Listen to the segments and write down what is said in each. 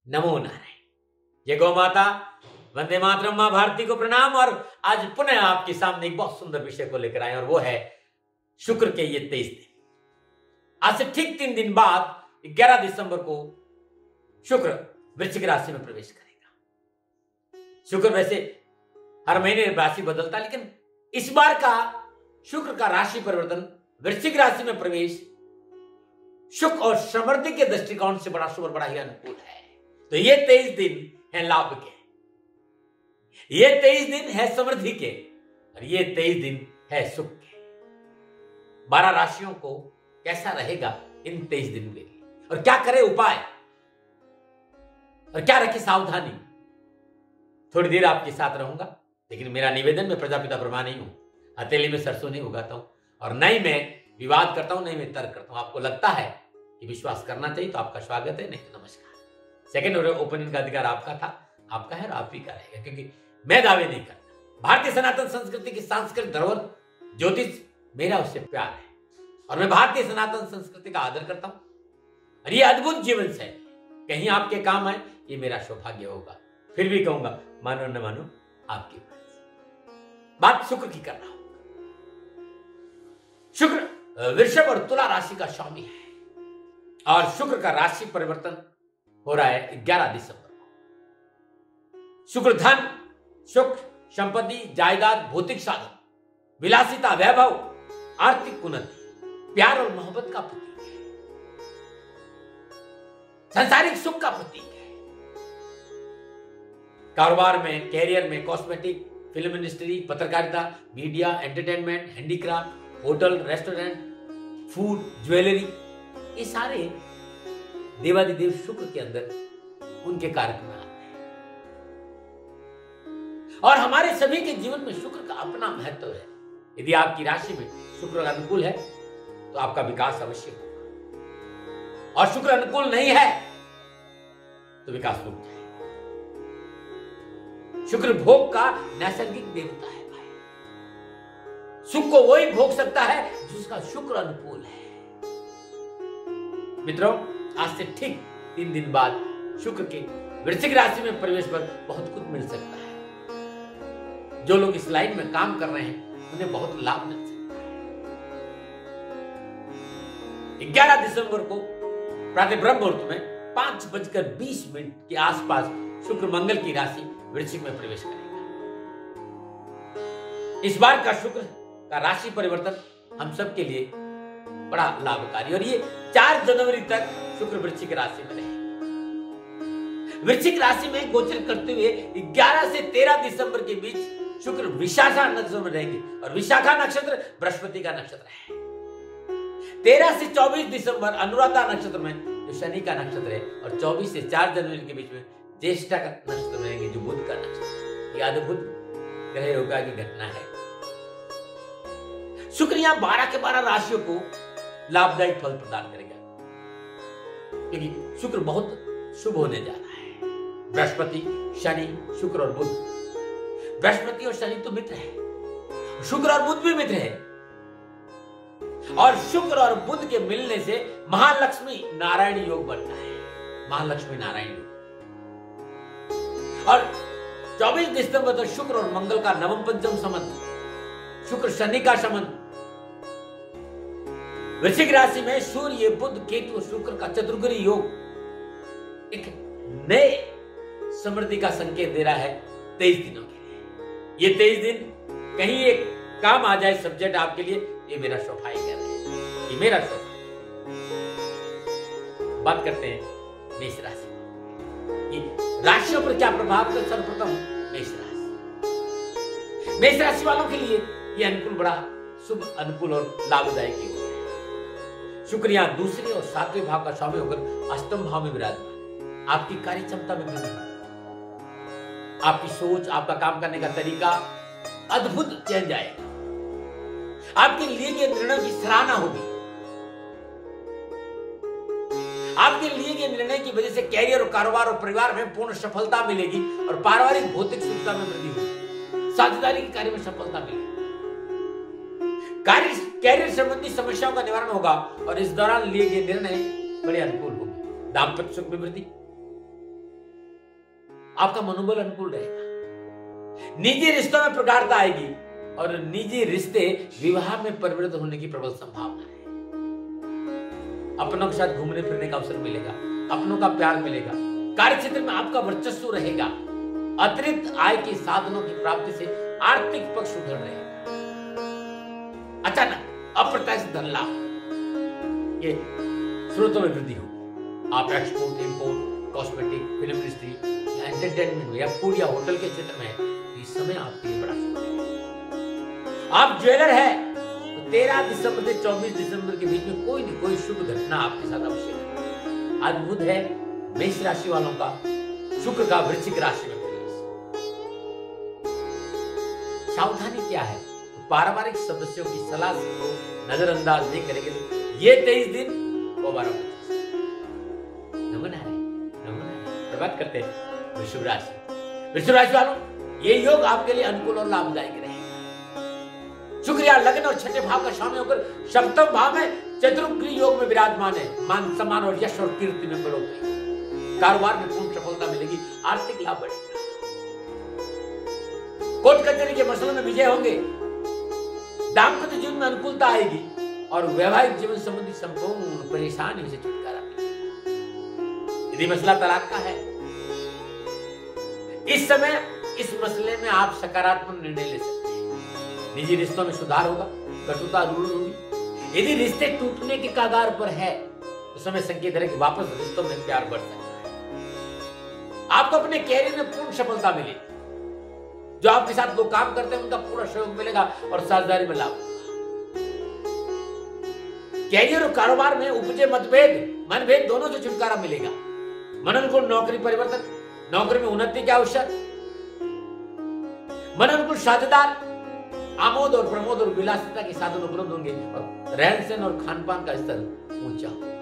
नमो नारायण। जय गौ माता, वंदे मातरम, मां भारती को प्रणाम। और आज पुनः आपके सामने एक बहुत सुंदर विषय को लेकर आए और वो है शुक्र के ये 23 दिन। आज से ठीक 3 दिन बाद 11 दिसंबर को शुक्र वृश्चिक राशि में प्रवेश करेगा। शुक्र वैसे हर महीने राशि बदलता, लेकिन इस बार का शुक्र का राशि परिवर्तन, वृश्चिक राशि में प्रवेश सुख और समृद्धि के दृष्टिकोण से बड़ा शुभ और बड़ा ही अनुकूल है। तो ये 23 दिन है लाभ के, ये 23 दिन है समृद्धि के और ये 23 दिन है सुख के। 12 राशियों को कैसा रहेगा इन 23 दिन के लिए, और क्या करे उपाय और क्या रखे सावधानी, थोड़ी देर आपके साथ रहूंगा। लेकिन मेरा निवेदन, मैं प्रजापिता ब्रह्मा नहीं हूं, हथेली में सरसों नहीं उगाता हूं, और न ही मैं विवाद करता हूं, नहीं मैं तर्क करता हूं। आपको लगता है कि विश्वास करना चाहिए तो आपका स्वागत है, नहीं तो नमस्कार। सेकंड ओपिनियन का अधिकार आपका था, आपका है और आप ही का रहेगा, क्योंकि मैं दावे नहीं करता। भारतीय सनातन संस्कृति की सांस्कृतिक धरोहर ज्योतिष मेरा उससे प्यार है और मैं भारतीय सनातन संस्कृति का आदर करता हूं। और ये अद्भुत जीवन शैली कहीं आपके काम आए, ये मेरा सौभाग्य होगा। फिर भी कहूंगा, मानो न मानो आपकी बात शुक्र की कर रहा हूं। शुक्र वृषभ और तुला राशि का स्वामी है और शुक्र का राशि परिवर्तन हो रहा है 11 दिसंबर को। शुक्र धन, सुख, संपत्ति, जायदाद, भौतिक साधन, विलासिता, वैभव, आर्थिक उन्नति, प्यार और मोहब्बत का प्रतीक है, सांसारिक सुख का प्रतीक है। कारोबार में, कैरियर में, कॉस्मेटिक, फिल्म इंडस्ट्री, पत्रकारिता, media, entertainment, handicraft, hotel, restaurant, food, jewellery, ये सारे देवादिदेव शुक्र के अंदर उनके कारक में आते हैं। और हमारे सभी के जीवन में शुक्र का अपना महत्व है। यदि आपकी राशि में शुक्र अनुकूल है तो आपका विकास अवश्य होगा, और शुक्र अनुकूल नहीं है तो विकास रुक जाएगा। शुक्र भोग का नैसर्गिक देवता है भाई। सुख को वही भोग सकता है जिसका शुक्र अनुकूल है। मित्रों, आज से ठीक 3 दिन बाद शुक्र के वृश्चिक राशि में प्रवेश पर बहुत कुछ मिल सकता है। जो लोग इस लाइन में काम कर रहे हैं उन्हें बहुत लाभ मिल सकता है। 11 दिसंबर को प्रातः ब्रह्म मुहूर्त में 5:20 के आसपास शुक्र मंगल की राशि वृश्चिक में प्रवेश करेगा। इस बार का शुक्र का राशि परिवर्तन हम सब के लिए बड़ा लाभकारी, और ये 4 जनवरी तक शुक्र वृश्चिक राशि में रहेगा। वृश्चिक राशि में गोचर करते हुए 11 से 13 दिसंबर के बीच शुक्र विशाखा नक्षत्र में रहेंगे, और विशाखा नक्षत्र बृहस्पति का नक्षत्र है। 13 से 24 दिसंबर अनुराधा नक्षत्र में जो शनि का नक्षत्र है, और 24 से 4 जनवरी के बीच में ज्येष्ठा का नक्षत्र में रहेंगे जो बुध का नक्षत्र। यह अद्भुत ग्रह योगा की घटना है। शुक्र यहां 12 के 12 राशियों को लाभदायक फल प्रदान करेगा, क्योंकि शुक्र बहुत शुभ होने जा रहा है। बृहस्पति, शनि, शुक्र और बुध। बृहस्पति और शनि तो मित्र है, शुक्र और बुध भी मित्र है, और शुक्र और बुध के मिलने से महालक्ष्मी नारायण योग बनता है। महालक्ष्मी नारायण योग। और 24 दिसंबर तक शुक्र और मंगल का नवम पंचम संबंध, शुक्र शनि का संबंध। वृश्चिक राशि में सूर्य, बुध, केतु, शुक्र का चतुर्ग्रही योग एक नए समृद्धि का संकेत दे रहा है 23 दिनों के लिए। ये 23 दिन कहीं एक काम आ जाए सब्जेक्ट आपके लिए, ये मेरा सौभाग्य कह रहे हैं, ये मेरा सौभाग्य। बात करते हैं मेष राशि। राशियों पर क्या प्रभाव है? सर्वप्रथम मेष राशि। मेष राशि वालों के लिए यह अनुकूल, बड़ा शुभ, अनुकूल और लाभदायक योग है। शुक्र यहां दूसरे और 7वें भाव का स्वामी होकर अष्टम भाव में विराजमान। आपकी कार्य क्षमता में वृद्धि, आपकी सोच, आपका काम करने का तरीका अद्भुत चेंज आएगा। आपके लिए गए निर्णय की सराहना होगी। आपके लिए गए निर्णय की वजह से कैरियर और कारोबार और परिवार में पूर्ण सफलता मिलेगी, और पारिवारिक भौतिक सुखता में वृद्धि होगी। साझेदारी के कार्य में सफलता मिलेगी। कैरियर संबंधी समस्याओं का निवारण होगा, और इस दौरान लिए गए निर्णय बड़े अनुकूल होंगे। दाम्पत्य सुख में वृद्धि, आपका मनोबल अनुकूल रहेगा। निजी रिश्तों में प्रगाढ़ता आएगी और निजी रिश्ते विवाह में परिवर्तित होने की प्रबल संभावना है। अपनों के साथ घूमने फिरने का अवसर मिलेगा, अपनों का प्यार मिलेगा, कार्य क्षेत्र में आपका वर्चस्व रहेगा, अतिरिक्त आय के साधनों की प्राप्ति से आर्थिक पक्ष सुधर रहेगा। अचानक अप्रत्याशित धन लाभ, ये स्रोतों में वृद्धि हो। आप export, import, cosmetic, film industry या एंटरटेनमेंट में या फूड या होटल के क्षेत्र में इस समय आपके लिए बड़ा शुभ है। आप ज्वेलर है तो 13 दिसंबर से 24 दिसंबर के बीच में कोई न कोई शुभ घटना आपके साथ अवश्य है। आज बुध है मेष राशि वालों का, शुक्र का वृश्चिक राशि में प्रवेश। सावधानी क्या है? पारिवारिक सदस्यों की सलाह को नजरअंदाज नहीं करेंगे तो ये 23 दिन वो 12 नमन है। बात करते हैं वृषभ राशि। वृषभ राशि वालों, ये योग आपके लिए अनुकूल और लाभदायक रहेगा। शुक्र लग्न और छठे भाव का स्वामी होकर सप्तम भाव में चतुर्ग्रह योग में विराजमान है। मान सम्मान और यश और कीर्ति में बढ़ोतरी, कारोबार में पूर्ण सफलता मिलेगी, आर्थिक लाभ बढ़ेगा, कोर्ट कचहरी के मसलों में विजय होंगे, दाम्पत्य जीवन में अनुकूलता आएगी और वैवाहिक जीवन संबंधी संपूर्ण परेशानियों से छुटकारा मिलेगा। यदि मसला तलाक का है, इस समय इस मसले में आप सकारात्मक निर्णय ले सकते हैं। निजी रिश्तों में सुधार होगा, कटुता दूर होगी। यदि रिश्ते टूटने के कगार पर है तो समय संकेत है कि वापस रिश्तों में प्यार बढ़ सकता है। आपको अपने कैरियर में पूर्ण सफलता मिलेगी। जो आपके साथ लोग काम करते हैं उनका पूरा सहयोग मिलेगा और साझेदारी में लाभ होगा। कैरियर और कारोबार में उपजे मनभेद दोनों से छुटकारा मिलेगा। मनोनुकूल नौकरी परिवर्तन, नौकरी में उन्नति के अवसर, मनोनुकूल साझेदार, आमोद और प्रमोद और विलासिता के साधन उपलब्ध होंगे और रहन सहन और खान पान का स्तर ऊंचा होगा।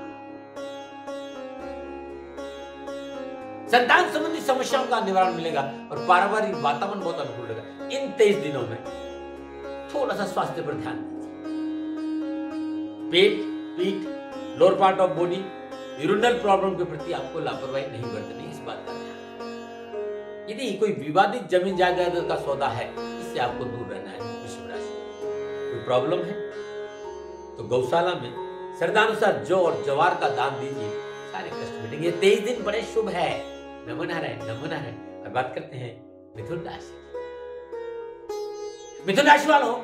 संतान संबंधी समस्याओं का निवारण मिलेगा और पारिवारिक वातावरण बहुत अनुकूल रहेगा। इन 23 दिनों में थोड़ा सा स्वास्थ्य पर ध्यान दीजिए। पेट, पीठ, lower part of body, urinal problem के प्रति आपको लापरवाही नहीं बरतनी, इस बात का ध्यान। यदि कोई विवादित जमीन जायदाद का सौदा है, इससे आपको दूर रहना है। वृषभ राशि, कोई प्रॉब्लम है तो गौशाला में श्रद्धानुसार जौ और जवार का दान दीजिए, सारे कष्ट मिटेंगे। 23 दिन बड़े शुभ है। नमन है। और बात करते हैं मिथुन राशि। मिथुन राशि वालों,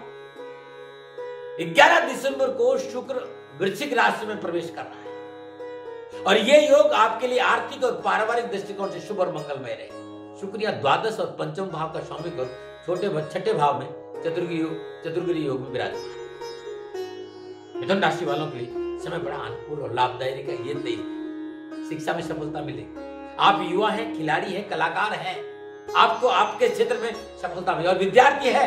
11 दिसंबर को शुक्र वृश्चिक राशि में प्रवेश कर रहा है और यह योग आपके लिए आर्थिक और पारिवारिक दृष्टिकोण से शुभ और मंगलमय रहे। शुक्र द्वादश और पंचम भाव का स्वामी को छठे भाव में चतुर्ग्रह योग में विराजमान है। मिथुन राशि वालों के लिए समय बड़ा अनुकूल और लाभदायी रहेगा। ये 23 शिक्षा में सफलता मिलेगी। आप युवा हैं, खिलाड़ी हैं, कलाकार हैं, आपको आपके क्षेत्र में सफलता मिलेगी। और विद्यार्थी है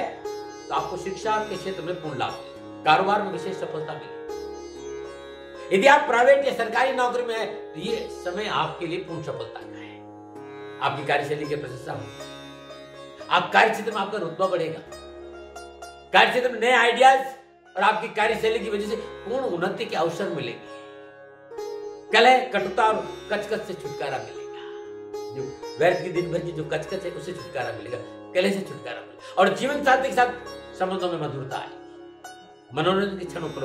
तो आपको शिक्षा के क्षेत्र में पूर्ण लाभ मिलेगा, कारोबार में विशेष सफलता मिलेगी। यदि आप प्राइवेट या सरकारी नौकरी में है तो ये समय आपके लिए पूर्ण सफलता का है। आपकी कार्यशैली की प्रशंसा होगी। आप कार्य क्षेत्र में आपका रुतबा बढ़ेगा। कार्य क्षेत्र में नए आइडियाज और आपकी कार्यशैली की वजह से पूर्ण उन्नति के अवसर मिलेंगे। कलह, कटुता और कचकच से छुटकारा मिलेगा। जो व्यर्थ की दिन भर की जो कचकच है उससे छुटकारा मिलेगा, कलह से छुटकारा मिलेगा और जीवन साथी के साथ संबंधों में मधुरता आएगी। मनोरंजन के क्षणों पर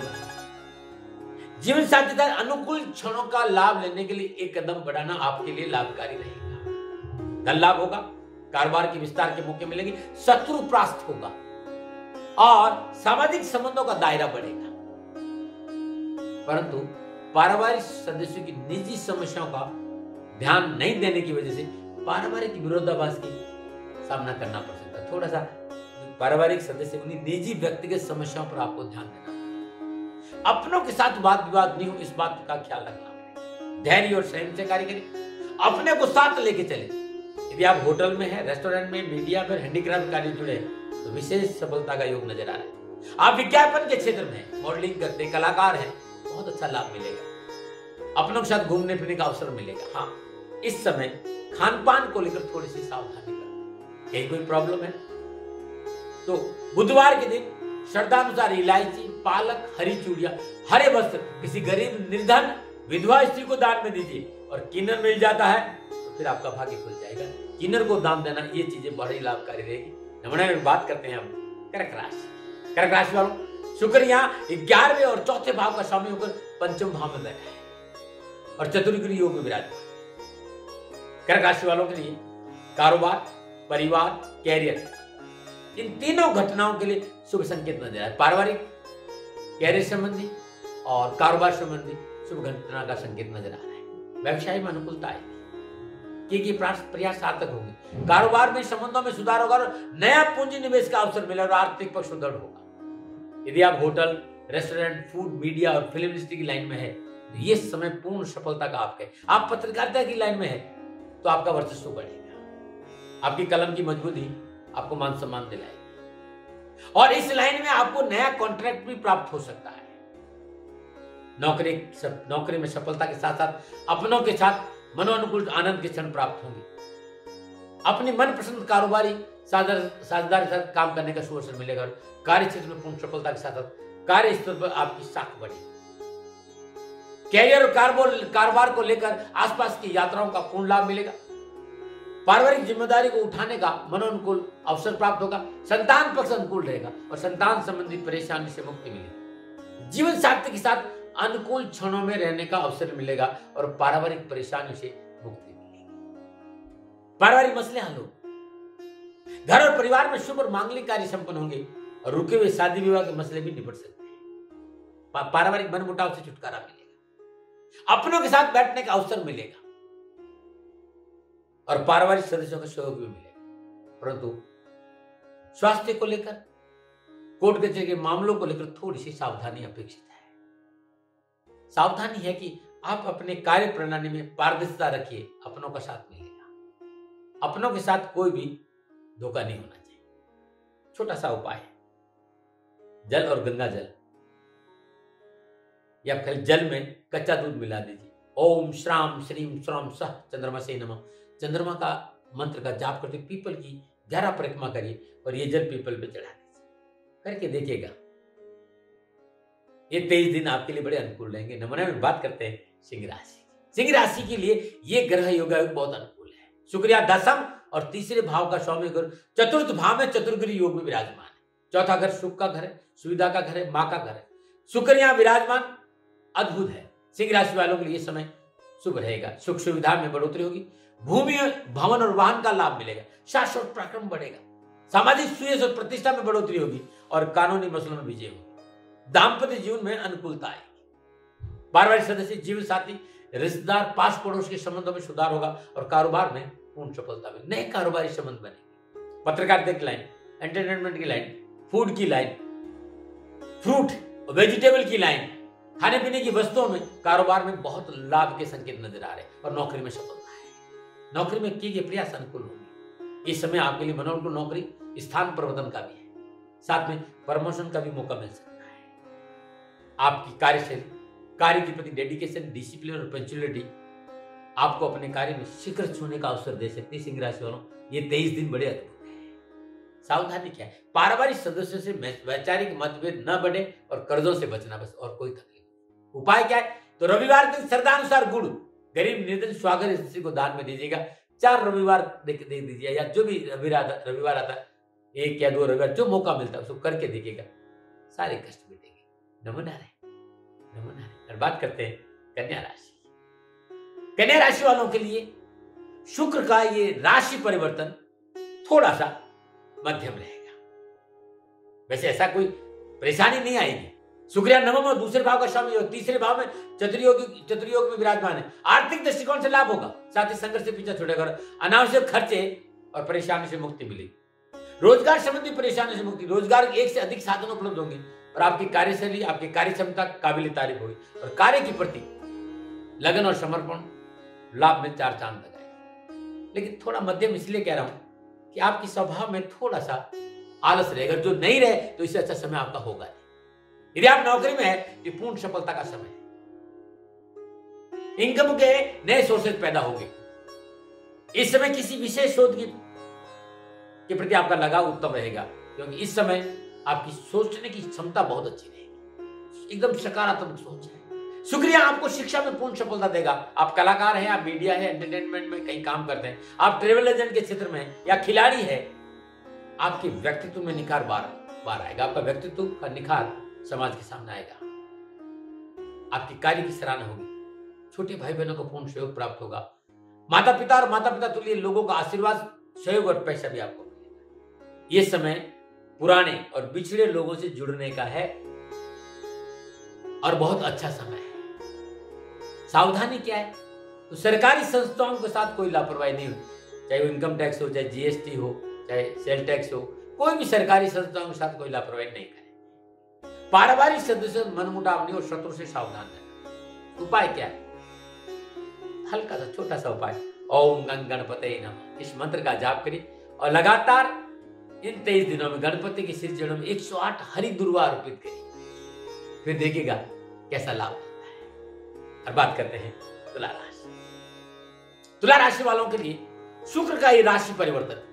जीवन साथी के अनुकूल क्षणों का लाभ लेने के लिए एक कदम बढ़ाना आपके लिए लाभकारी रहेगा। धन लाभ होगा, कारोबार के विस्तार के मौके मिलेंगे, शत्रु परास्त होगा और सामाजिक संबंधों का दायरा बढ़ेगा। परंतु पारिवारिक सदस्यों की निजी समस्याओं का ध्यान नहीं देने की वजह से पारिवारिक विरोधाभास की सामना करना पड़ सकता है। थोड़ा सा पारिवारिक सदस्य उन्हीं निजी व्यक्तिगत समस्याओं पर आपको ध्यान देना पड़ेगा। अपनों के साथ वाद विवाद नहीं हो, इस बात का ख्याल रखना पड़ेगा। धैर्य और संयम से कार्य करें, अपने को साथ लेके चले। यदि आप होटल में है, रेस्टोरेंट में, मीडिया में, हैंडीक्राफ्ट कार्य जुड़े तो विशेष सफलता का योग नजर आ रहा है। आप विज्ञापन के क्षेत्र में मॉडलिंग करते, कलाकार हैं, बहुत अच्छा लाभ मिलेगा। अपनों के साथ घूमने फिरने का अवसर मिलेगा। हाँ, इस समय खान पान को लेकर थोड़ी सी सावधानी करें। कहीं कोई प्रॉब्लम है तो बुधवार के दिन श्रद्धानुसार इलायची, पालक, हरी चूड़ियां, हरे वस्त्र किसी गरीब, निर्धन, विधवा स्त्री को दान में दीजिए। और किन्नर मिल जाता है तो फिर आपका भाग्य खुल जाएगा। किन्नर को दान देना, ये चीजें बड़ी लाभकारी रहेगी। नमूना में बात करते हैं हम कर्क राशि। कर्क राशि वालों, शुक्र यहाँ 11वें और चौथे भाव का स्वामी होकर पंचम भाव में बैठा है और चतुर्ग्रह योग में विराजमान। कर्क राशि वालों के लिए कारोबार, परिवार, कैरियर, इन तीनों घटनाओं के लिए शुभ संकेत नजर आए। पारिवारिक, कैरियर संबंधी और कारोबार संबंधी शुभ घटना का संकेत नजर आ रहा है। व्यवसाय में अनुकूलता आएगी, क्योंकि प्रयास सार्थक होंगे। कारोबार में संबंधों में सुधार होगा और नया पूंजी निवेश का अवसर मिलेगा और आर्थिक पक्ष सुदृढ़ होगा। यदि आप होटल, रेस्टोरेंट, फूड, मीडिया और फिल्म इंडस्ट्री की लाइन में है तो ये समय पूर्ण सफलता का आपका है। आप पत्रकारिता की लाइन में है तो आपका वर्चस्व बढ़ेगा। आपकी कलम की मजबूती आपको मान सम्मान दिलाएगी और इस लाइन में आपको नया कॉन्ट्रैक्ट भी प्राप्त हो सकता है। नौकरी में सफलता के साथ साथ अपनों के साथ मनोनुकूल आनंद के क्षण प्राप्त होंगे। अपनी मनपसंद कारोबारी साझेदार के साथ काम करने का शुभ अवसर मिलेगा और कार्य क्षेत्र में पूर्ण सफलता के साथ साथ कार्य स्तर पर आपकी साख बढ़ेगी। कैरियर और कारोबार को लेकर आसपास की यात्राओं का पूर्ण लाभ मिलेगा। पारिवारिक जिम्मेदारी को उठाने का मनोनुकूल अवसर प्राप्त होगा। संतान पक्ष अनुकूल रहेगा और संतान संबंधी परेशानी से मुक्ति मिलेगी। जीवन साथी के साथ अनुकूल क्षणों में रहने का अवसर मिलेगा और पारिवारिक परेशानियों से मुक्ति मिलेगी। पारिवारिक मसले हल होंगे। घर और परिवार में शुभ और मांगलिक कार्य संपन्न होंगे और रुके हुए शादी विवाह के मसले भी निपट सकते हैं। पारिवारिक मनमुटाव से छुटकारा मिलेगा। अपनों के साथ बैठने का अवसर मिलेगा और पारिवारिक सदस्यों का सहयोग भी मिलेगा। परंतु स्वास्थ्य को लेकर, कोर्ट कचहरी के मामलों को लेकर थोड़ी सी सावधानी अपेक्षित है। सावधानी है कि आप अपने कार्य प्रणाली में पारदर्शिता रखिए। अपनों का साथ मिलेगा। अपनों के साथ कोई भी धोखा नहीं होना चाहिए। छोटा सा उपाय है, जल और गंगा जल या फिर जल में कच्चा दूध मिला दीजिए। ओम श्राम श्रीम श्रम सह चंद्रमा से नमः, चंद्रमा का मंत्र का जाप करते पीपल की 11 परिक्रमा करिए और ये जल पीपल पे चढ़ा दीजिए। करके देखिएगा, ये 23 दिन आपके लिए बड़े अनुकूल रहेंगे। नमूना में बात करते हैं सिंह राशि। सिंह राशि के लिए ये ग्रह योग बहुत अनुकूल है। शुक्र दशम और तीसरे भाव का स्वामी गुरु चतुर्थ भाव में चतुर्ग्रह योग में विराजमान है। चौथा घर सुख का घर है, सुविधा का घर है, माँ का घर है। शुक्र यहाँ विराजमान अद्भुत है। सिंह राशि वालों के लिए समय शुभ रहेगा। सुख सुविधा में बढ़ोतरी होगी। भूमि, भवन और वाहन का लाभ मिलेगा। शाश्वत पराक्रम बढ़ेगा। सामाजिक सुयश और प्रतिष्ठा में बढ़ोतरी होगी और कानूनी मसलों में विजय होगी। दाम्पत्य जीवन में अनुकूलता आएगी। पारिवारिक सदस्य, जीवन साथी, रिश्तेदार, पास पड़ोस के संबंधों में सुधार होगा और कारोबार में पूर्ण सफलता मिलेगी। नए कारोबारी संबंध बनेंगे। पत्रकारिता की लाइन, एंटरटेनमेंट की लाइन, फूड की लाइन, फ्रूट और वेजिटेबल की लाइन, खाने पीने की वस्तुओं में, कारोबार में बहुत लाभ के संकेत नजर आ रहे हैं और नौकरी में सफलता है। नौकरी में किए गए प्रयास अनुकूल होंगे। इस समय आपके लिए मनोनुकूल नौकरी, स्थान परिवर्तन का भी है, साथ में प्रमोशन का भी मौका मिल सकता है। आपकी कार्यशैली, कार्य के प्रति डेडिकेशन, डिसिप्लिन और पंक्चुअलिटी आपको अपने कार्य में शिखर छूने का अवसर दे सकती है। सिंह राशि वालों, ये 23 दिन बड़े अद्भुत है। सावधानी क्या है? पारिवारिक सदस्यों से वैचारिक मतभेद न बढ़े और कर्जों से बचना, बस और कोई तकलीफ। उपाय क्या है? तो रविवार दिन श्रद्धानुसार गुड़ गरीब निर्धन स्वागत स्त्री को दान में दीजिएगा। 4 रविवार दे दीजिए या जो भी रविवार आता है, 1 या 2 रविवार जो मौका मिलता है उसको करके देखिएगा, सारे कष्ट मिटेंगे। नमूना है। और बात करते हैं कन्या राशि। कन्या राशि वालों के लिए शुक्र का ये राशि परिवर्तन थोड़ा सा मध्यम रहेगा। वैसे ऐसा कोई परेशानी नहीं आएगी। शुक्र नवम और दूसरे भाव का स्वामी और तीसरे भाव में चतुर्योग में विराजमान है। आर्थिक दृष्टिकोण से लाभ होगा, साथ ही संघर्ष से पीछा छूटेगा। अनावश्यक खर्चे और परेशानी से मुक्ति मिलेगी। रोजगार संबंधी परेशानी से मुक्ति, रोजगार के 1 से अधिक साधन उपलब्ध होंगे और आपकी कार्यशैली, आपकी कार्य क्षमता काबिल तारीफ होगी और कार्य के प्रति लगन और समर्पण लाभ में 4 चांद लगाए। लेकिन थोड़ा मध्यम इसलिए कह रहा हूं कि आपकी स्वभाव में थोड़ा सा आलस रहेगा। जो नहीं रहे तो इससे अच्छा समय आपका होगा। यदि आप नौकरी में है तो पूर्ण सफलता का समय है। इनकम के नए सोर्सेज पैदा होंगे। इस समय किसी विशेष शोध के प्रति आपका लगाव उत्तम रहेगा, क्योंकि इस समय आपकी सोचने की क्षमता बहुत अच्छी रहेगी। एकदम सकारात्मक सोच है। शुक्रिया आपको शिक्षा में पूर्ण सफलता देगा। आप कलाकार हैं, आप मीडिया है, एंटरटेनमेंट में कहीं काम करते हैं, आप ट्रेवल एजेंट के क्षेत्र में या खिलाड़ी है, आपके व्यक्तित्व में निखार बार आएगा। आपका व्यक्तित्व का निखार समाज के सामने आएगा। आपकी कार्य की सराहना होगी। छोटे भाई बहनों को पूर्ण सहयोग प्राप्त होगा। माता पिता और माता पिता तुल्य लोगों का आशीर्वाद, सहयोग और पैसा भी आपको मिलेगा। यह समय पुराने और बिछड़े लोगों से जुड़ने का है और बहुत अच्छा समय है। सावधानी क्या है? तो सरकारी संस्थाओं के साथ कोई लापरवाही नहीं हो, चाहे वो इनकम टैक्स हो, चाहे जीएसटी हो, चाहे सेल टैक्स हो, कोई भी सरकारी संस्थाओं के साथ कोई लापरवाही नहीं करें। पारिवारिक सदस्यों में मनमुटाव नहीं और शत्रु से सावधान रहना। उपाय क्या है? हल्का सा छोटा सा उपाय, ओम गंग गणपते नमः, इस मंत्र का जाप करिए और लगातार इन 23 दिनों में गणपति की सिर जड़ों में 108 हरि दुर्वा अर्पित करिए। फिर देखिएगा कैसा लाभ मिलता है। और बात करते हैं तुला राशि। तुला राशि वालों के लिए शुक्र का ये राशि परिवर्तन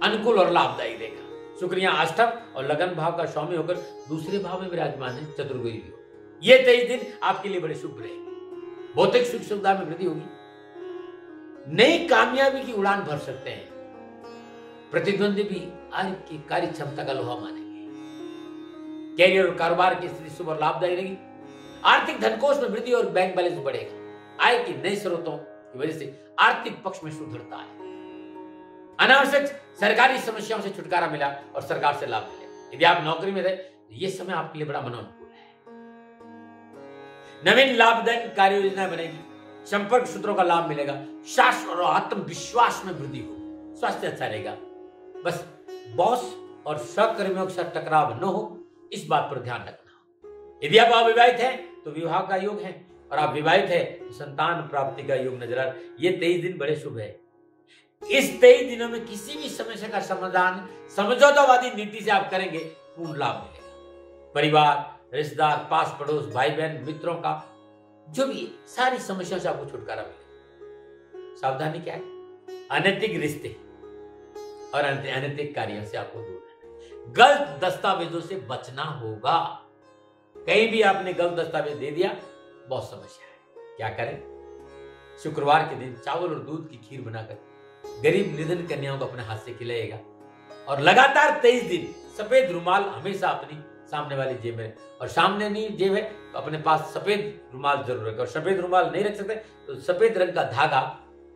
अनुकूल और लाभदायी देगा। शुक्र यहाँ अष्टम और लगन भाव का स्वामी होकर दूसरे भाव में विराजमान है, चतुर्गुई योग। ये 23 दिन आपके लिए बड़े शुभ रहेंगे। भौतिक सुख सुविधा में वृद्धि होगी। नई कामयाबी की उड़ान भर सकते हैं। प्रतिद्वंदी भी आपकी कार्य क्षमता का लोहा मानेंगे। कैरियर और कारोबार की स्थिति शुभ और लाभदायी रहेगी। आर्थिक धनकोष में वृद्धि और बैंक बैलेंस बढ़ेगा। आय की नए स्रोतों की वजह से आर्थिक पक्ष में सुदृढ़ता है। अनावश्यक सरकारी समस्याओं से छुटकारा मिला और सरकार से लाभ मिले। यदि आप नौकरी में रहे तो यह समय आपके लिए बड़ा मनोनुकूल है। नवीन लाभदायक कार्य योजनाएं बनेगी। संपर्क सूत्रों का लाभ मिलेगा। शास्त्र और आत्मविश्वास में वृद्धि होगी। स्वास्थ्य अच्छा रहेगा। बस बॉस और सहकर्मियों के साथ टकराव न हो, इस बात पर ध्यान रखना। यदि आप अविवाहित हैं तो विवाह का योग है, और आप विवाहित है तो संतान प्राप्ति का योग नजर आ रहा है। ये 23 दिन बड़े शुभ है। इस 23 दिनों में किसी भी समस्या का समाधान समझौतावादी नीति से आप करेंगे, पूर्ण लाभ मिलेगा। परिवार, रिश्तेदार, पास पड़ोस, भाई बहन, मित्रों का जो भी सारी समस्याओं से आपको छुटकारा मिलेगा। सावधानी क्या है? अनैतिक रिश्ते और अनैतिक कार्यों से आपको दूर रहना। गलत दस्तावेजों से बचना होगा। कहीं भी आपने गलत दस्तावेज दे दिया, बहुत समस्या है। क्या करें? शुक्रवार के दिन चावल और दूध की खीर बनाकर गरीब निर्धन कन्याओं को अपने हाथ से खिलाइएगा। और लगातार 23 दिन सफेद रुमाल हमेशा अपनी सामने वाली जेब में, और सामने नहीं जेब है तो अपने पास सफेद रुमाल जरूर रखें। और सफेद रुमाल नहीं रख सकते तो सफेद रंग का धागा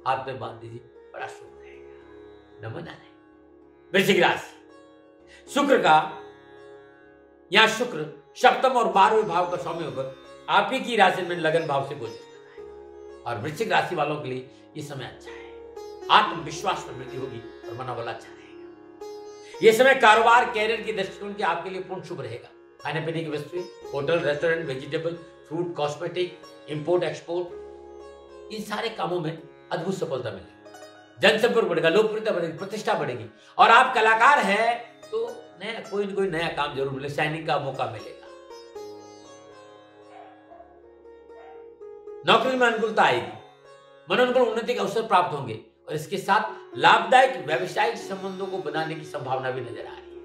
हाथ में बांध दीजिए, बड़ा शुभ रहेगा। नमन है। वृश्चिक राशि। शुक्र का यहां शुक्र सप्तम और 12वें भाव का स्वामी होकर आप ही की राशि में लगन भाव से गोचर कर रहा है। और वृश्चिक राशि वालों के लिए यह समय अच्छा है। आत्मविश्वास में वृद्धि होगी और मनोबल अच्छा रहेगा। यह समय कारोबार, कैरियर की दृष्टिकोण के आपके लिए पूर्ण शुभ रहेगा। खाने पीने की वस्तुएं, hotel, restaurant, vegetable, fruit, cosmetic, import export, इन सारे कामों में अद्भुत सफलता मिलेगी। जनसंपर्क बढ़ेगा, लोकप्रियता बढ़ेगी, प्रतिष्ठा बढ़ेगी। और आप कलाकार हैं तो नया कोई न कोई नया काम जरूर मिले, शाइनिंग का मौका मिलेगा। नौकरी में अनुकूलता आएगी। मनोनुकूल उन्नति के अवसर प्राप्त होंगे और इसके साथ लाभदायक व्यवसायिक संबंधों को बनाने की संभावना भी नजर आ रही है।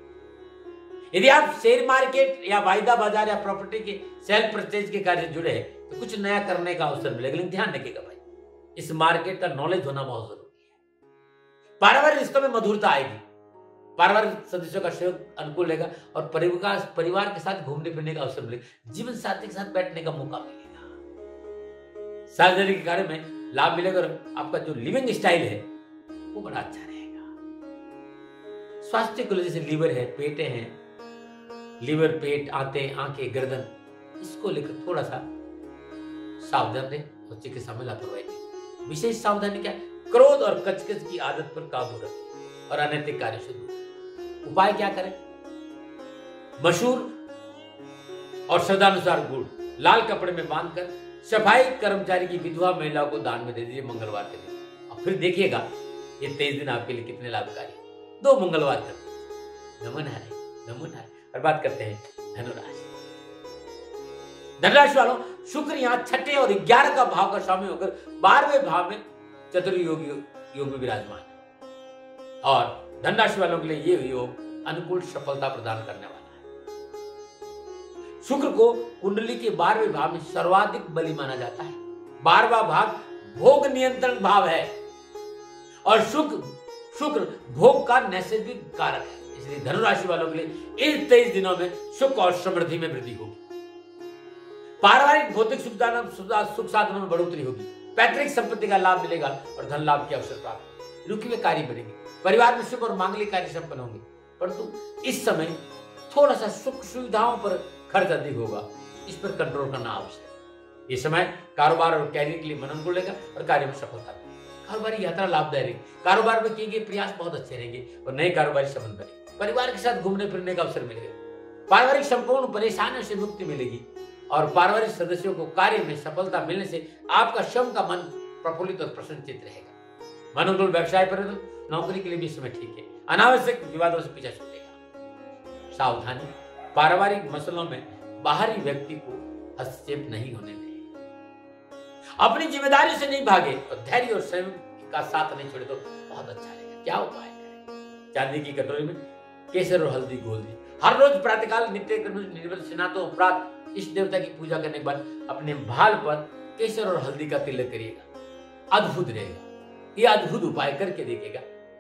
यदि आप शेयर मार्केट या वायदा बाजार या प्रॉपर्टी के सेल परचेज के कार्य से जुड़े हैं तो कुछ नया करने का अवसर मिलेगा। लेकिन ध्यान रखिएगा भाई, इस मार्केट का नॉलेज होना बहुत जरूरी है। पारिवारिक रिश्तों में मधुरता आएगी। पारिवारिक सदस्यों का सहयोग अनुकूल रहेगा और परिवार के साथ घूमने फिरने का अवसर मिलेगा। जीवन साथी के साथ बैठने का मौका मिलेगा। सार्वजनिक कार्य में लाभ मिलेगा और आपका जो लिविंग स्टाइल है वो बड़ा अच्छा रहेगा। स्वास्थ्य को जैसे लीवर है, पेटे हैं, लीवर, पेट, आंखें, गर्दन, इसको लेकर थोड़ा सा सावधान रहें और चिकित्सा में लापरवाही नहीं। विशेष सावधानी क्या है? क्रोध और कचकच की आदत पर काबू रखें और अनैतिक कार्य से दूर। उपाय क्या करें? मशहूर और श्रद्धानुसार गुड़ लाल कपड़े में बांधकर सफाई कर्मचारी की विधवा महिलाओं को दान में दे दीजिए मंगलवार के दिन। और फिर देखिएगा ये 23 दिन आपके लिए कितने लाभकारी। 2 मंगलवार कर नमन है, नमन है। और बात करते हैं धनुराशि। धनुराशि वालों, शुक्र यहाँ 6ठे और 11 का भाव का स्वामी होकर 12वें भाव में चतुर्योग योग में विराजमान है। और धनुराशि वालों के लिए ये योग अनुकूल सफलता प्रदान करने वाला है। शुक्र को कुंडली के 12वें भाव में सर्वाधिक बली माना जाता है। 12वां भाव भोग नियंत्रण भाव है और शुक्र भोग का नैसर्गिक कारक है। इसलिए धनु राशि वालों के लिए इन 23 दिनों में सुख और समृद्धि में वृद्धि होगी। पारिवारिक भौतिक सुख साधनों में बढ़ोतरी होगी। पैतृक संपत्ति का लाभ मिलेगा और धन लाभ के अवसर प्राप्त। रुके हुए कार्य बढ़ेंगे। परिवार में शुभ और मांगलिक कार्य संपन्न होंगे, परंतु इस समय थोड़ा सा सुख सुविधाओं पर खर्च अधिक होगा, इस पर कंट्रोल करना आवश्यक है। ये समय कारोबार और कैरियर के लिए मन अनुकूल रहेगा और कार्य में सफलता मिलेगी। कारोबारी यात्रा लाभदायक रहेगी। कारोबार में किए गए प्रयास बहुत अच्छे रहेंगे और नए कारोबारी संबंध बनेंगे। परिवार के साथ घूमने फिरने का अवसर मिलेगा। पारिवारिक संपूर्ण परेशानियों से मुक्ति मिलेगी और पारिवारिक सदस्यों को कार्य में सफलता मिलने से आपका स्वयं का मन प्रफुल्लित और प्रसन्नचित्त रहेगा। मन अनुकूल व्यवसाय पर नौकरी के लिए भी समय ठीक है। अनावश्यक विवादों से पीछा छूटेगा। सावधानी, पारिवारिक मसलों में बाहरी व्यक्ति को हस्तक्षेप नहीं होने दें। अपनी जिम्मेदारी से नहीं भागे और धैर्य और संयम का साथ नहीं छोड़े तो बहुत अच्छा रहेगा। क्या उपाय करें? चांदी की कटोरी में केसर और हल्दी घोल दी। हर रोज प्रातःकाल नित्य कर्म निर्वृत्त स्नातों उपरांत इष्ट देवता की पूजा करने के बाद अपने भाल पर केसर और हल्दी का तिलक करिएगा। अद्भुत रहेगा। ये अद्भुत उपाय करके देखिएगा।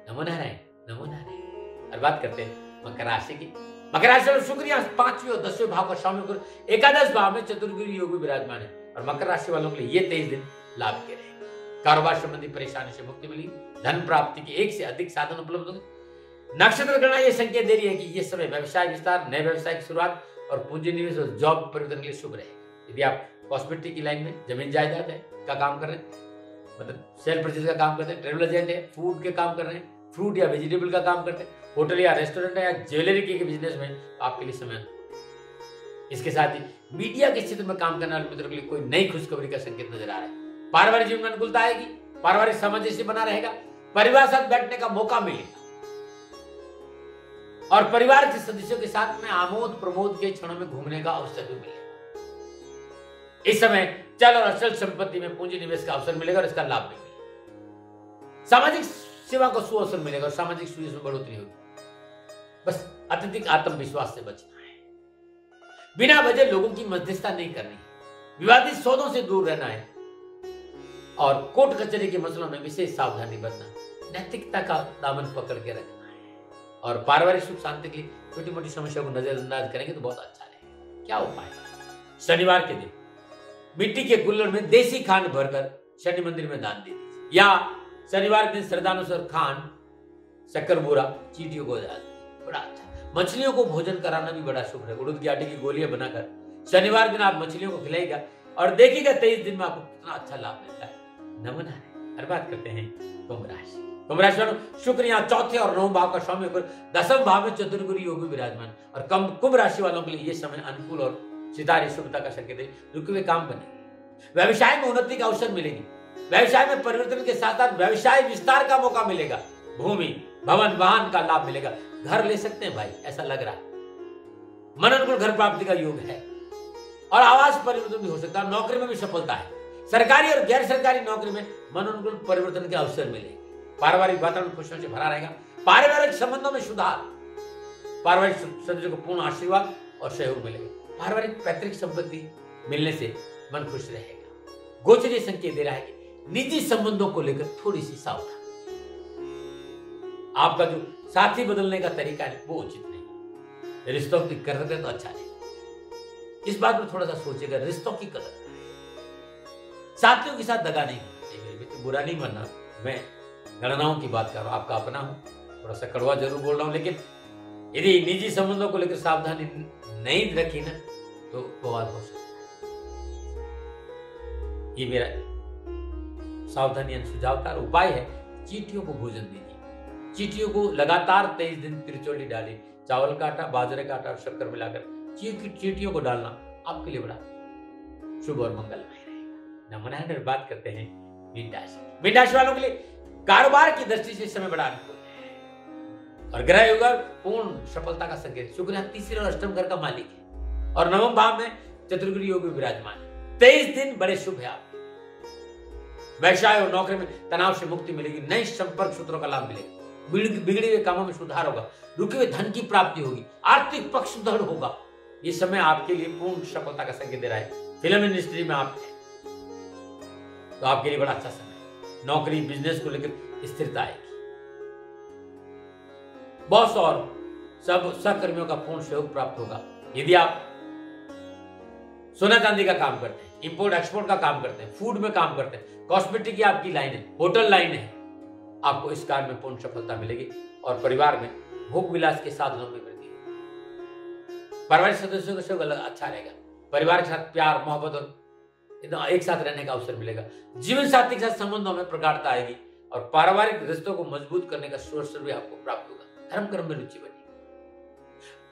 नमो नारायण, नमो नारायण। और बात करते हैं मकर राशि की। मकर राशि में शुक्र यहाँ 5वें और 10वें भाव का स्वामी होकर एकादश भाव में चतुर्ग्रही योग में विराजमान है और मकर राशि वालों के लिए ये 23 दिन लाभ के रहेंगे। कारोबार संबंधी परेशानी से मुक्ति मिली। धन प्राप्ति के एक से अधिक साधन उपलब्ध होंगे। नक्षत्र गणना ये संकेत दे रही है कि ये समय व्यवसाय विस्तार, नए व्यवसाय की शुरुआत और पूंजी निवेश और जॉब परिवर्तन के लिए शुभ रहेगा। यदि आप कॉस्मेटिक की लाइन में जमीन जायदाद है का काम कर रहे हैं, मतलब सेल परचेज का काम करते हैं, ट्रेवल एजेंट है, फूड के काम कर रहे हैं, फ्रूट या वेजिटेबल का काम करते हैं, होटल या रेस्टोरेंट है या ज्वेलरी के बिजनेस में, आपके लिए समय। इसके साथ ही मीडिया के क्षेत्र में काम करने वाले मित्रों के लिए कोई नई खुशखबरी का संकेत नजर आ रहा है। पारिवारिक जीवन में अनुकूलता आएगी। पारिवारिक सामंजस्य बना रहेगा। परिवार साथ बैठने का मौका मिलेगा और परिवार के सदस्यों के साथ में आमोद प्रमोद के क्षणों में घूमने का अवसर भी मिलेगा। इस समय चल और अचल संपत्ति में पूंजी निवेश का अवसर मिलेगा और इसका लाभ भी मिलेगा। सामाजिक सेवा को सुअवसर मिलेगा और सामाजिक सुविधा में बढ़ोतरी होगी। बस अत्यधिक आत्मविश्वास से बचना है। बिना वजह लोगों की मध्यस्थता नहीं करनी है। विवादित सौदों से दूर रहना है और कोर्ट कचहरी के मसलों में विशेष सावधानी बरतना। नैतिकता का दामन पकड़ के रखना है और पारिवारिक सुख शांति के लिए छोटी मोटी समस्या को नजरअंदाज करेंगे तो बहुत अच्छा रहेगा। क्या उपाय? शनिवार के दिन मिट्टी के कुल्हड़ में देसी खांड भरकर शनि मंदिर में दान दे दीजिए या शनिवार के दिन श्रद्धानुसार खांड, शक्कर बोरा चींटियों को डाल दीजिए। बड़ा अच्छा। मछलियों को भोजन कराना भी बड़ा शुभ है। उड़द की आटे की गोलियां बनाकर शनिवार दिन आप मछलियों को खिलाएगा और देखिएगा 23 दिन में आपको कितना अच्छा लाभ मिलता है। नमन है। हर बात करते हैं कुंभ राशि। कुंभ राशि वालों, शुक्र यहाँ चौथे और 9वें भाव का स्वामी होकर 10वें भाव में चतुर्ग्रही योग में विराजमान और कुंभ राशि वालों के लिए यह समय अनुकूल और सितारे शुभता का संकेत है। रुके हुए काम बनेंगे। व्यवसाय में उन्नति का अवसर मिलेगी। व्यवसाय में परिवर्तन के साथ साथ व्यवसाय विस्तार का मौका मिलेगा। भूमि, भवन, वाहन का लाभ मिलेगा। घर ले सकते हैं भाई, ऐसा लग रहा है। मन अनुकूल घर प्राप्ति का योग है और आवास परिवर्तन भी हो सकता है। नौकरी में भी सफलता है। सरकारी और गैर सरकारी नौकरी में मन अनुकूल परिवर्तन के अवसर मिलेंगे। पारिवारिक वातावरण खुशियों से भरा रहेगा। पारिवारिक संबंधों में सुधार। पारिवारिक सदस्यों को पूर्ण आशीर्वाद और सहयोग मिलेगा। पारिवारिक पैतृक संपत्ति मिलने से मन खुश रहेगा। गोचर संकेत दे रहा है कि निजी संबंधों को लेकर थोड़ी सी सावधान। आपका जो साथी बदलने का तरीका है वो उचित नहीं। रिश्तों की कदर करें तो अच्छा रहेगा। इस बात में थोड़ा सा सोचेगा। रिश्तों की कदर करें। साथियों के साथ दगा नहीं होना चाहिए। बुरा नहीं मानना, मैं गणनाओं की बात कर रहा हूं, आपका अपना हूं, थोड़ा सा कड़वा जरूर बोल रहा हूं, लेकिन यदि निजी संबंधों को लेकर सावधानी नहीं रखी ना तो बवाल हो सकता है। ये मेरा सावधानी सुझाव था। उपाय है चींटियों को भोजन दीजिए। चींटियों को लगातार 23 दिन त्रिचौली डालिए। चावल का आटा, बाजरे का आटा और शक्कर मिलाकर चींटियों को डालना आपके लिए बड़ा शुभ और मंगलमय रहेगा। नमन है। बात करते हैं मीन राशि। मीन राशि वालों के लिए कारोबार की दृष्टि से समय बड़ा अनुकूल है और ग्रह योग पूर्ण सफलता का संकेत। शुक्र तीसरे और अष्टम घर का मालिक है और 9वें भाव में चतुर्ग्रही योग में विराजमान है। 23 दिन बड़े शुभ है। आप व्यवसाय और नौकरी में तनाव से मुक्ति मिलेगी। नए संपर्क सूत्रों का लाभ मिलेगा। बिगड़े हुए कामों में सुधार होगा। रुके हुए धन की प्राप्ति होगी। आर्थिक पक्ष सुदृढ़ होगा। ये समय आपके लिए पूर्ण सफलता का संकेत दे रहा है। फिल्म इंडस्ट्री में आप हैं तो आपके लिए बड़ा अच्छा समय है। नौकरी बिजनेस को लेकर स्थिरता आएगी। बॉस और सब सहकर्मियों का पूर्ण सहयोग प्राप्त होगा। यदि आप सोना चांदी का काम करते हैं, इंपोर्ट एक्सपोर्ट का काम करते हैं, फूड में काम करते हैं, कॉस्मेटिक की आपकी लाइन है, होटल लाइन है, आपको इस कार्य में पूर्ण सफलता मिलेगी और परिवार में भोग विलास के साधनों में वृद्धि होगी। पारिवारिक सदस्यों का सहयोग अच्छा रहेगा। परिवार के साथ प्यार मोहब्बत और एक साथ रहने का अवसर मिलेगा। जीवन साथी के साथ संबंधों में प्रगाढ़ता आएगी और पारिवारिक रिश्तों को मजबूत करने का अवसर भी आपको प्राप्त होगा। धर्म कर्म में रुचि बढ़ेगी।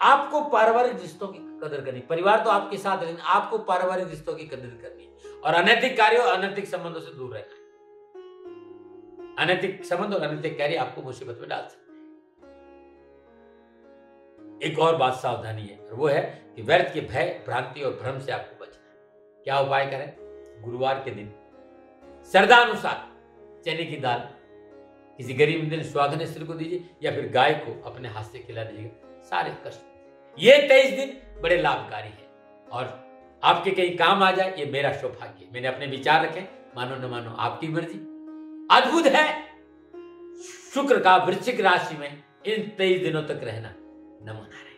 आपको पारिवारिक रिश्तों की कदर करनी, परिवार तो आपके साथ, लेकिन आपको पारिवारिक रिश्तों की कदर करनी और अनैतिक कार्यों अनैतिक संबंधों से दूर रहना है। अनैतिक संबंध और अनैतिक कार्य आपको मुसीबत में डाल सकते हैं। एक और बात सावधानी है और वो है कि व्यर्थ के भय भ्रांति और भ्रम से आपको बचना है। क्या उपाय करें? गुरुवार के दिन श्रद्धानुसार चने की दाल किसी गरीब मित्र सुहागन स्त्री को दीजिए या फिर गाय को अपने हाथ से खिला दीजिएगा। सारे कष्ट, ये 23 दिन बड़े लाभकारी है और आपके कहीं काम आ जाए, ये मेरा सौभाग्य। मैंने अपने विचार रखे, मानो न मानो आपकी मर्जी। अद्भुत है शुक्र का वृश्चिक राशि में इन 23 दिनों तक रहना। नमो नारायण।